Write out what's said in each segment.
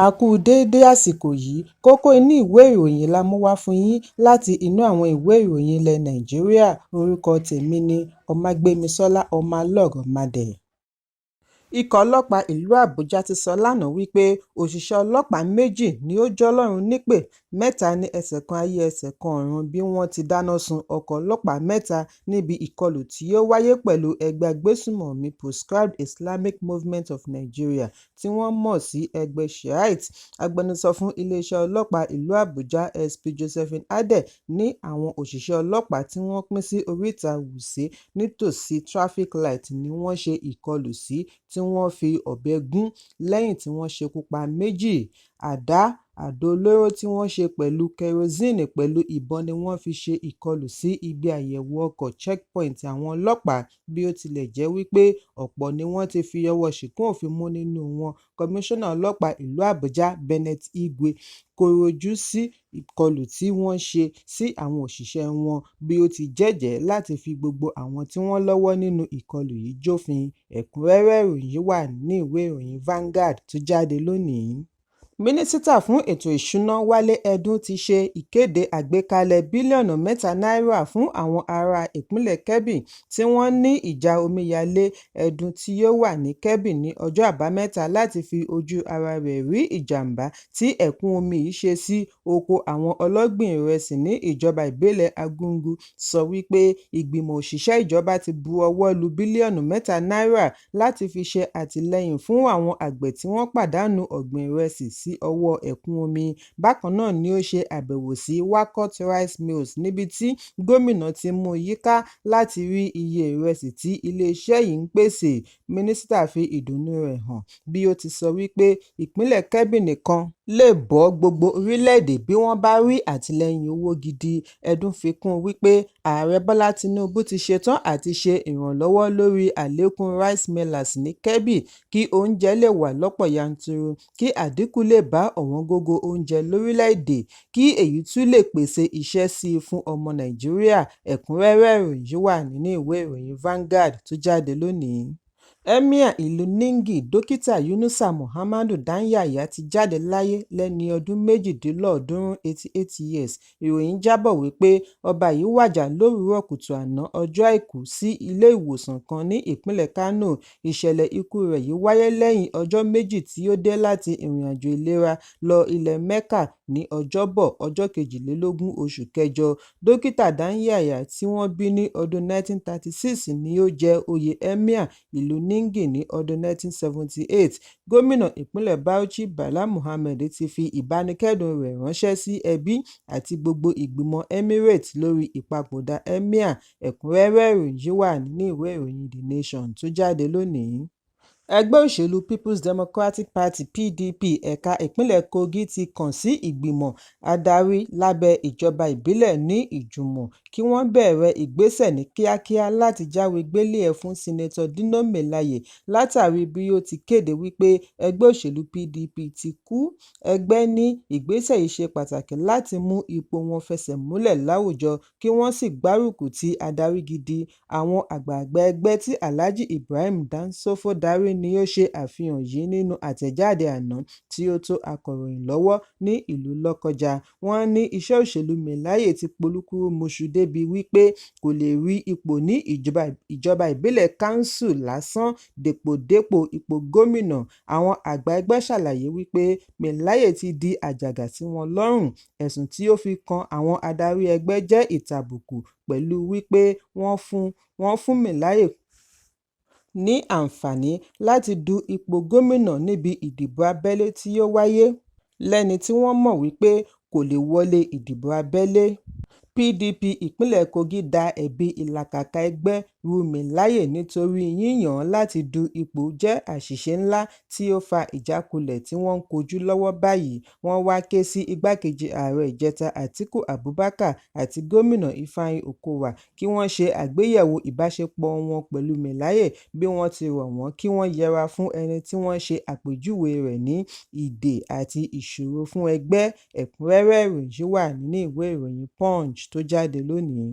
A kú déédé àsìkò yìí, kókó inú ìwé ìròyìn la mú wá fún yín láti inú àwọn ìwé ìròyìn ilẹ̀ Nàìjíríà. Orúkọ tèmi ni Ọmágbémisọ́lá Ọmọlọ́rọ̀mádẹ. Ikọ̀ ọlọ́pàá ìlú Àbújá ti sọ lánàá wípé òṣìṣẹ́ ọlọ́pàá méjì ni ó jọ́lọ́run nípè, mẹ́ta ní ẹsẹ̀ kan ayé ẹsẹ̀ kan ọ̀run bí wọ́n ti dáná sun ọkọ̀ ọlọ́pàá mẹ́ta níbi ìkọlù tí ó wáyé pẹ̀lú ẹgbẹ́ agbésùmọ̀mí Proscribed Islamic Movement of Nigeria tí wọ́n mọ̀ sí ẹgbẹ́ Shiite. Agbẹnusọ fún iléeṣẹ́ ọlọ́pàá ìlú Àbújá SP Josephine Adé ní àwọn òṣìṣẹ́ ọlọ́pàá tí wọ́n pín sí oríta Wuse nítòsí traffic light ni wọ́n ṣe ìkọlù sí tí wọ́n fi ọ̀bẹ gún lẹ́yìn tí wọ́n ṣekú pa méjì. Àdó olóró tí wọ́n ṣe pẹ̀lú kẹrosíìnì pẹ̀lú ìbọn ni wọ́n fi ṣe ìkọlù sí ibi àyẹ̀wò ọkọ̀ checkpoint àwọn ọlọ́pàá, bí ó tilẹ̀ jẹ́ wípé ọ̀pọ̀ ni wọ́n ti fi ọwọ́ ṣìkún òfin mú nínú wọn. Kọmíṣánná ọlọ́pàá ìlú Àbújá Bennett Igwe kọ̀rọ̀jú sí ìkọlù tí wọ́n ṣe sí àwọn òṣìṣẹ́ wọn, bí ó ti jẹ́jẹ̀ẹ́ láti fi gbogbo àwọn tí wọ́n lọ́wọ́ nínú ìkọlù yìí jófin. Ẹ̀kúnrẹ́rẹ́ ìròyìn wà ní ìwé ìròyìn Vanguard tó jáde lónìí. Mínísítà fún ètò ìṣúná Wálé Ẹdùn ti ṣe ìkéde àgbékalẹ̀ bílíọ̀nù $3 fún àwọn ará ìpínlẹ̀ Kebbi tí wọ́n ní ìjà omíyalé. Ẹdùn tí yóò wà ní Kebbi ní ọjọ́ Àbámẹ́ta láti fi ojú ara rẹ̀ rí ìjàmbá tí ẹ̀kún omi yìí ṣe sí oko àwọn ọlọ́gbìn ìrẹsì ní ìjọba ìbílẹ̀ Argungu, sọ wípé ìgbìmọ̀ òṣìṣẹ́ ìjọba ti bu ọwọ́ lu bílíọ̀nù $3 láti fi ṣe àtìlẹ́yìn fún àwọn àgbẹ̀ tí wọ́n pàdánù ọ̀gbìn ìrẹsì sí ọwọ́ ẹ̀kún omi. Bákan náà ni ó ṣe àbẹ̀wò sí Wakot Rice Mills níbi tí gómìnà ti mú yíká láti rí iye ìrẹsì tí iléeṣẹ́ yìí ń pèsè. Mínísítà fi ìdùnnú rẹ̀ hàn bí ó ti sọ wípé ìpínlẹ̀ Kebbi nìkan lè bọ́ gbogbo orílẹ̀-èdè bí wọ́n bá rí àtìlẹ́yìn owó gidi. Ẹdùn fi kún wípé Ààrẹ Bọ́lá Tinubu ti ṣetán àti ṣe ìrànlọ́wọ́ lórí àlékún rice millers ní Kebbi kí oúnjẹ lè wà lọ́pọ̀ yanturu, kí àdínkù lè bá ọ̀wọ́ngógó oúnjẹ lórílẹ̀-èdè, kí èyí tún lè pèsè iṣẹ́ sí i fún ọmọ Nàìjíríà. Ẹ̀kúnrẹ́rẹ́ ìròyìn wà nínú ìwé ìròyìn Vanguard tó jáde lónìí. Emir ìlú Ningi Dókítà Yunusa Muhammadu Danyaya ti jáde láyé lẹ́ni ọdún 88 years. Ìròyìn jábọ̀ wípé ọba yìí wàjà lówùúrọ̀ kùtù àná ọjọ́ Àìkú sí ilé ìwòsàn kan ní ìpínlẹ̀ Kano. Ìṣẹ̀lẹ̀ ikú rẹ̀ yìí wáyé lẹ́yìn ọjọ́ méjì tí ó dé láti ìrìnàjò ìlera lọ ilẹ̀ Mecca ní Ọjọ́bọ̀ ọjọ́ 22 oṣù kẹjọ. Dókítà Danyaya tí wọ́n bí ní ọdún 1936 ni ó jẹ oyè Emir ìlú Ningi ní ọdún 1978. Gómìnà ìpínlẹ̀ Bauchi Bala Muhammed ti fi ìbánikẹ́dùn rẹ̀ ránṣẹ́ sí ẹbí àti gbogbo ìgbìmọ̀ Emirate lórí ìpapòdà Emir. Ẹ̀kúnrẹ́rẹ́ ìròyìn wà nínú ìwé ìròyìn The Nation tó jáde lónìí. Ẹgbẹ́ òṣèlú People's Democratic Party PDP ẹ̀ka ìpínlẹ̀ Kogi ti kàn sí ìgbìmọ̀ adarí lábẹ́ ìjọba ìbílẹ̀ ní Ìjùmọ̀ kí wọ́n bẹ̀rẹ̀ ìgbésẹ̀ ní kíákíá láti jáwé gbélé-ẹ̀ fún Sínátọ̀ Dino Melaye látàrí bí ó ti kéde wípé ẹgbẹ́ òṣèlú PDP ti kú. Ẹgbẹ́ ní ìgbésẹ̀ yìí ṣe pàtàkì láti mú ipò wọn fẹsẹ̀ múlẹ̀ láwùjọ kí wọ́n sì gbárùkù ti adarí gidi. Àwọn àgbààgbà ẹgbẹ́ tí Alhaji Ibrahim Dansofo darí ni ó ṣe àfihàn yìí nínú àtẹ̀jáde àná tí ó tó akọ̀ròyìn lọ́wọ́ ní ìlú Lọ́kọ́jà. Wọ́n ní iṣẹ́ òṣèlú Melaye ti polúkúrúmuṣu débi wípé kò lè rí ipò ní ìjọba ìbílẹ̀ kánsù lásán dépò ipò gómìnà. Àwọn àgbà ẹgbẹ́ ṣàlàyé wípé Melaye ti di àjàgà sí wọn lọ́rùn. Ẹ̀sùn tí ó fi kan àwọn adarí ẹgbẹ́ jẹ́ ìtàbùkù pẹ̀lú wípé wọ́n fún Melaye ní àǹfààní láti du ipò gómìnà níbi ìdìbò abẹ́lé tí ó wáyé lẹ́ni tí wọ́n mọ̀ wípé kò lè wọlé ìdìbò abẹ́lé. PDP ìpínlẹ̀ Kogi da ẹ̀bi ìlàkàkà ẹgbẹ́ ru Melaye nítorí yíyàn láti du ipò jẹ́ àṣìṣe ńlá tí ó fa ìjákulẹ̀ tí wọ́n ń kojú lọ́wọ́ báyìí. Wọ́n wá ké sí igbákejì ààrẹ ìjẹta Atiku Abubakar àti gómìnà Ifeanyi Okowa kí wọ́n ṣe àgbéyẹ̀wò ìbáṣepọ̀ wọn pẹ̀lú Melaye bí wọ́n ti rọ̀ wọ́n kí wọ́n yẹra fún ẹni tí wọ́n ṣe àpèjúwe rẹ̀ ní ìdè àti ìṣòro fún ẹgbẹ́. Ẹ̀kúnrẹ́rẹ́ ìròyìn wà nínú ìwé ìròyìn Punch tó jáde lónìí.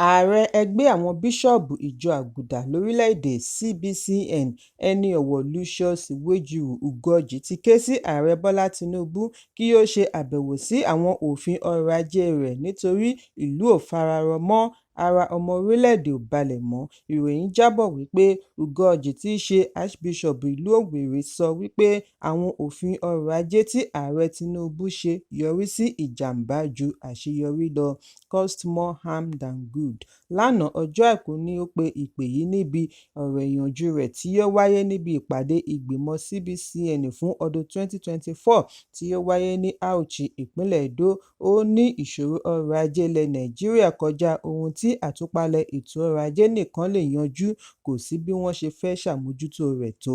ààrẹ ẹgbẹ́ àwọn bíṣọ́ọ̀bù ìjọ àgùdà lórílẹ̀‐èdè cbcn ẹni ọ̀wọ̀ lucius iwejuru ugoji ti ké sí ààrẹ bọ́lá tinubu kí ó ṣe àbẹ̀wò sí àwọn òfin ọrọ̀ ajé rẹ̀ nítorí ìlú ò fararọ mọ́, ara ọmọ orílẹ̀‐èdè ò balẹ̀ mọ́. ìròyìn jábọ̀ wípé ugoji tí í ṣe archbishop ìlú Owerri sọ wípé àwọn òfin ọrọ̀ ajé tí ààrẹ tinubu ṣe yọrí sí ìjàmbá ju àṣeyọrí lọ, caused more harm than good. lánàá ọjọ́ àìkú ni ó pe ìpè yìí níbi ọ̀rọ̀ ìyànjú rẹ̀ tí ó wáyé níbi ìpàdé ìgbìmọ̀ cbcn fún ọdún 2024 tí ó wáyé ní Auchi, ìpínlẹ̀ Edo. ó ní ìṣòro ọrọ̀ ajé ilẹ̀ Nàìjíríà kọjá ohun tí àtúpalẹ̀ ètò ọrọ̀ ajé nìkan lè yanjú, kò sí bí wọ́n ṣe fẹ́ ṣàmójútó rẹ̀ tó.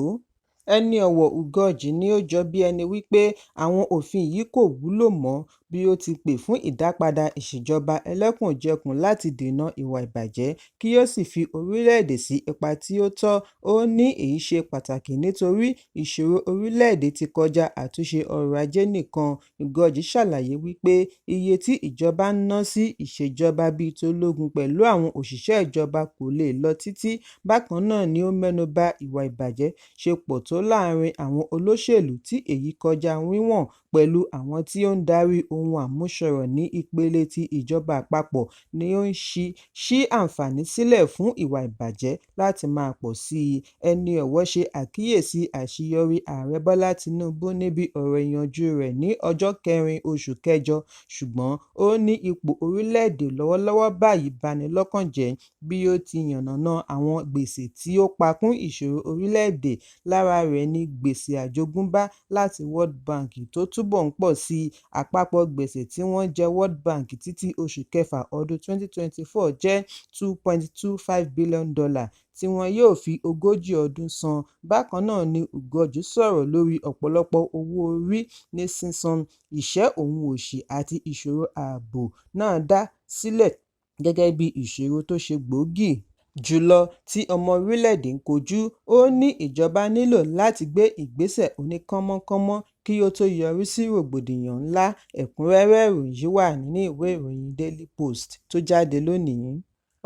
ẹni ọ̀wọ̀ ugoji ni ó jọ bí ẹni wípé àwọn òfin yìí kò wúlò mọ́, bí ó ti pè fún ìdápadà ìṣèjọba ẹlẹ́kùnjẹkùn láti dènà ìwà ìbàjẹ́ kí ó sì fi orílẹ̀-èdè sí ipa tí ó tọ́. ó ní èyí ṣe pàtàkì nítorí ìṣòro orílẹ̀-èdè ti kọjá àtúnṣe ọrọ̀ ajé nìkan. ugoji ṣàlàyé wípé iye tí ìjọba ń ná sí ìṣèjọba bíi tológun pẹ̀lú àwọn òṣìṣẹ́ ìjọba kò lè lọ títí. bákan náà ni ó mẹ́nu bà ìwà ìbàjẹ́ ṣe pọ̀ tó láàrin àwọn olóṣèlú tí èyí kọjá wíwọ̀n pẹ̀lú àwọn tí ó ń darí ohun àmúṣọrọ̀ ní ìpele tí ìjọba àpapọ̀ ni ó ń ṣí àǹfààní sílẹ̀ fún ìwà ìbàjẹ́ láti máa pọ̀ sí i. ẹni ọ̀wọ̀ ṣe àkíyèsí àṣeyọrí ààrẹ Bọ́lá Tinubu níbi ọ̀rọ̀ ìyànjú rẹ̀ ní ọjọ́ 4 oṣù kẹjọ, ṣùgbọ́n ó ní ipò orílẹ̀-èdè lọ́wọ́lọ́wọ́ báyìí bani lọ́kàn jẹ́ bí ó ti yànnàná àwọn gbèsè tí ó pa kún ìṣòro orílẹ̀-èdè. lára rẹ̀ ni gbèsè àjogúnbá láti World Bank tó túbọ̀ ń pọ̀ sí i. àpapọ̀ gbèsè tí wọ́n jẹ World Bank títí oṣù kẹfà ọdún 2024 jẹ́ $2.25 billion tí wọn yóò fi 40 ọdún san. bákan náà ni ugoji sọ̀rọ̀ lórí ọ̀pọ̀lọpọ̀ owó orí ní sísan, ìṣẹ́ òun òṣì àti ìṣòro ààbò náà dá sílẹ̀ gẹ́gẹ́ bí ìṣòro tó ṣe gbòógì jùlọ tí ọmọ orílẹ̀-èdè ń kojú. ó ní ìjọba nílò láti gbé ìgbésẹ̀ oníkánmọ́kánmọ́ kí ó tó yọrí sí rògbòdìyàn ńlá. ẹ̀kúnrẹ́rẹ́ ìròyìn yìí wà nínú ìwé ìròyìn Daily Post tó jáde lónìí.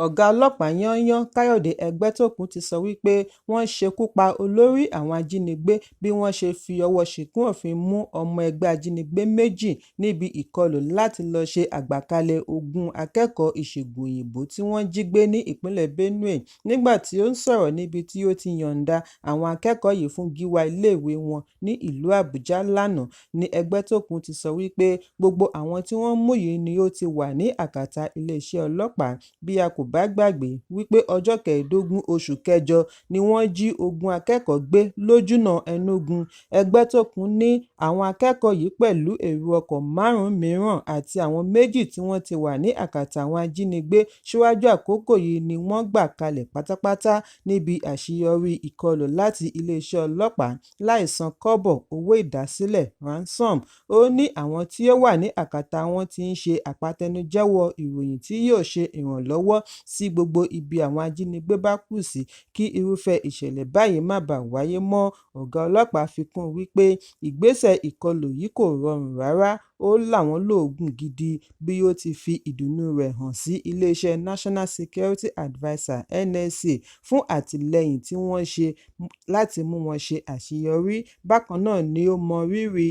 ọ̀gá ọlọ́pàá yányán Káyọ̀dé Ẹgbẹ́tókun ti sọ wípé wọ́n ṣekú pa olórí àwọn ajínigbé bí wọ́n ṣe fi ọwọ́ ṣìkún òfin mú ọmọ ẹgbẹ́ ajínigbé méjì níbi ìkọlù láti lọ ṣe àgbàkalẹ̀ Ogun akẹ́kọ̀ọ́ ìṣègùn òyìnbó tí wọ́n jí gbé ní ìpínlẹ̀ Benue. nígbà tí ó ń sọ̀rọ̀ níbi tí ó ti yọ̀ǹda àwọn akẹ́kọ̀ọ́ yìí fún gíwá iléèwé wọn ní ìlú Àbújá lánàá ni Ẹgbẹ́tókun ti sọ wípé gbogbo àwọn tí wọ́n mú yìí ni ó ti wà ní àkàtà iléeṣẹ́ ọlọ́pàá. bí a kò bá gbàgbé wípé ọjọ́ 15 oṣù kẹjọ ni wọ́n jí Ogun akẹ́kọ̀ọ́ gbé lójúnà Enugu. Ẹgbẹ́tókun ní àwọn akẹ́kọ̀ọ́ yìí pẹ̀lú èrò ọkọ̀ 5 mìíràn àti àwọn méjì tí wọ́n ti wà ní àkàtà àwọn ajínigbé síwájú àkókò yìí ni wọ́n gbà kalẹ̀ pátápátá níbi àṣeyọrí ìkọlù láti iléeṣẹ́ ọlọ́pàá láì san kọ́bọ̀ owó ìdásílẹ̀ ransom. ó ní àwọn tí ó wà ní àkàtà wọn ti ń ṣe àpatẹnujẹ́wọ́ ìròyìn tí yóò ṣe ìrànlọ́wọ́ sí gbogbo ibi àwọn ajínigbé bá kù sí kí irúfẹ́ ìṣẹ̀lẹ̀ báyìí má bàa wáyé mọ́. ọ̀gá ọlọ́pàá fi kún un wípé ìgbésẹ̀ ìkọlù yìí kò rọrùn rárá, ó láwọn lóògùn gidi bí ó ti fi ìdùnnú rẹ̀ hàn sí iléeṣẹ́ National Security Adviser NSA fún àtìlẹ́yìn tí wọ́n ṣe láti mú wọn ṣe àṣeyọrí. bákan náà ni ó mọ rírì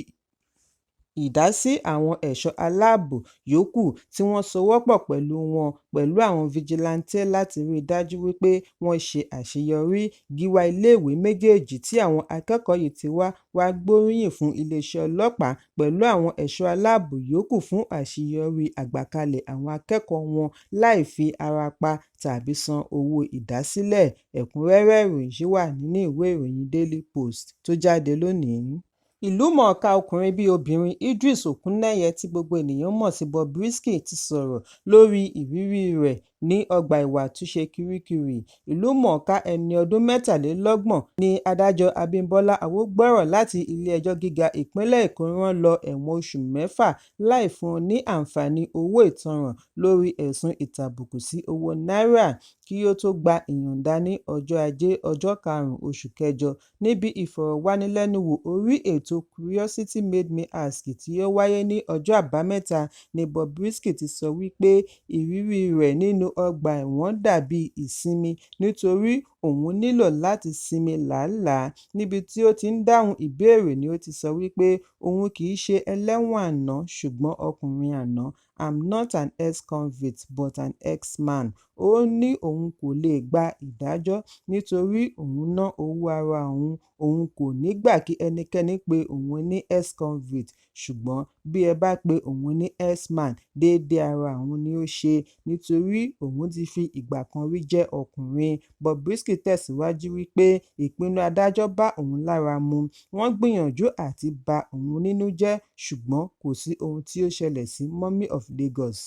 ìdásí àwọn ẹ̀ṣọ́ aláàbò yòókù tí wọ́n sowọ́pọ̀ pẹ̀lú wọn pẹ̀lú àwọn fijilantànté láti rí i dájú wípé wọ́n ṣe àṣeyọrí. gíwá iléèwé méjèèjì tí àwọn akẹ́kọ̀ọ́ yìí ti wá gbóríyìn fún iléeṣẹ́ ọlọ́pàá pẹ̀lú àwọn ẹ̀ṣọ́ aláàbò yòókù fún àṣeyọrí àgbàkalẹ̀ àwọn akẹ́kọ̀ọ́ wọn láì fi ara pa tàbí san owó ìdásílẹ̀. ẹ̀kúnrẹ́rẹ́ ìròyìn yìí wà nínú ìwé ìròyìn Daily Post tó jáde lónìí. ìlúmọ̀ọ́ká ọkùnrin bíi obìnrin Idris Okuneye tí gbogbo ènìyàn mọ̀ sí Bobrisky ti sọ̀rọ̀ lórí ìrírí rẹ̀ ní ọgbà ìwà àtúnṣe Kirikiri. ìlúmọ̀ọ́ká ẹni ọdún 23 ni adájọ́ Abímbọ́lá Awógbọ́rọ̀ láti ilé-ẹjọ́ gíga ìpínlẹ̀ Èkó rán lọ ẹ̀wọ̀n oṣù 6 láì fún un ní àǹfààní owó ìtanràn lórí ẹ̀sùn ìtàbùkù sí owó náírà kí ó tó gba ìyọ̀ǹda ní ọjọ́ Ajé ọjọ́ 5 oṣù kẹjọ. níbi ìfọ̀rọ̀wánilẹ́nuwò orí ètò Curiosity Made Me Ask tí ó wáyé ní ọjọ́ Àbámẹ́ta ni Bobrisky ti sọ wípé ìrírí rẹ̀ nínú ọgbà ẹ̀wọ̀n dàbí ìsinmi nítorí òun nílò láti sinmi làálàá. Níbi tí ó ti ń dáhùn ìbéèrè ni ó ti sọ wípé òun kì í ṣe ẹlẹ́wọ̀n àná ṣùgbọ́n ọkùnrin àná. I'm not an ex-convict but an ex-man. Ó ní òun kò lè gba ìdájọ́ nítorí òun ná owó ara òun. Òun kò ní gbà kí ẹnikẹ́ni pe òun ní ex-convict, ṣùgbọ́n bí ẹ bá pe òun ní ex-man, déédéé ara òun ni ó ṣe nítorí òun ti fi ìgbà kan rí jẹ́ ọkùnrin. Bobrisky tẹ̀síwájú wípé ìpinnu adájọ́ bá òun lára mu. Wọ́n gbìyànjú àti ba òun nínú jẹ́ ṣùgbọ́n kò sí ohun tí ó ṣẹlẹ̀ sí Mummy of Lagos.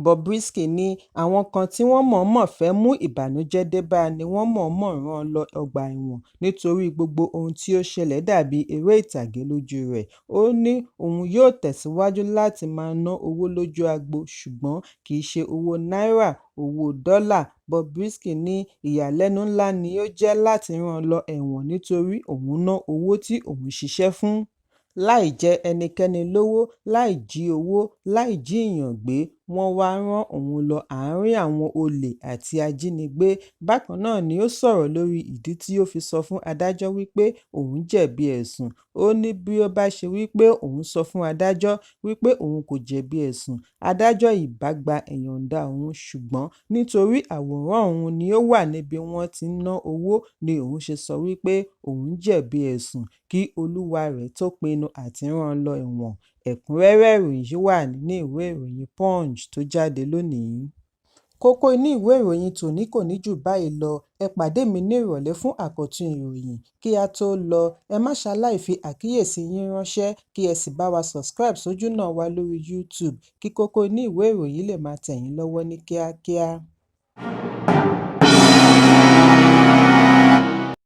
Bobrisky ní àwọn kan tí wọ́n mọ̀ọ́mọ̀ fẹ́ mú ìbànújẹ́ dé bá ni wọ́n mọ̀ọ́mọ̀ rán lọ ọgbà ẹ̀wọ̀n nítorí gbogbo ohun tí ó ṣẹlẹ̀ dàbí eré ìtàgé lójú rẹ̀. Ó ní òun yóò tẹ̀síwájú láti máa ná owó lójú agbo ṣùgbọ́n kì í ṣe owó náírà, owó dọ́là. Bobrisky ní ìyàlẹ́nu ńlá ni ó jẹ́ láti rán lọ ẹ̀wọ̀n nítorí òun ná owó tí òun ṣiṣẹ́ fún láì jẹ ẹnikẹ́ni lówó, láì jí owó, láì jíìyàn gbé. Wọ́n wá rán òun lọ àárín àwọn olè àti ajínigbé. Bákan náà ni ó sọ̀rọ̀ lórí ìdí tí ó fi sọ fún adájọ́ wípé òun jẹ̀bi ẹ̀sùn. Ó ní bí ó bá ṣe wípé òun sọ fún adájọ́ wípé òun kò jẹ̀bi ẹ̀sùn, adájọ́ ìbá gba ìyọ̀ǹda òun ṣùgbọ́n nítorí àwòrán òun ni ó wà níbi wọ́n ti ń ná owó ni òun ṣe sọ wípé òun jẹ̀bi ẹ̀sùn kí olúwa rẹ̀ tó pinnu àti rán lọ ẹ̀wọ̀n. Ẹ̀kúnrẹ́rẹ́ ìròyìn yìí wà nínú ìwé ìròyìn Punch tó jáde lónìí. Kókó inú ìwé ìròyìn tòní kò ní jù báyìí lọ. Ẹ pàdé mi ní ìrọ̀lẹ́ fún àkọ́tún ìròyìn. Kí a tó lọ, ẹ má ṣaláì fi àkíyèsí yín ránṣẹ́ kí ẹ sì bá wa subscribe sójú náà wa lórí YouTube kí kókó inú ìwé ìròyìn lè máa tẹ̀ yín lọ́wọ́ ní kíákíá.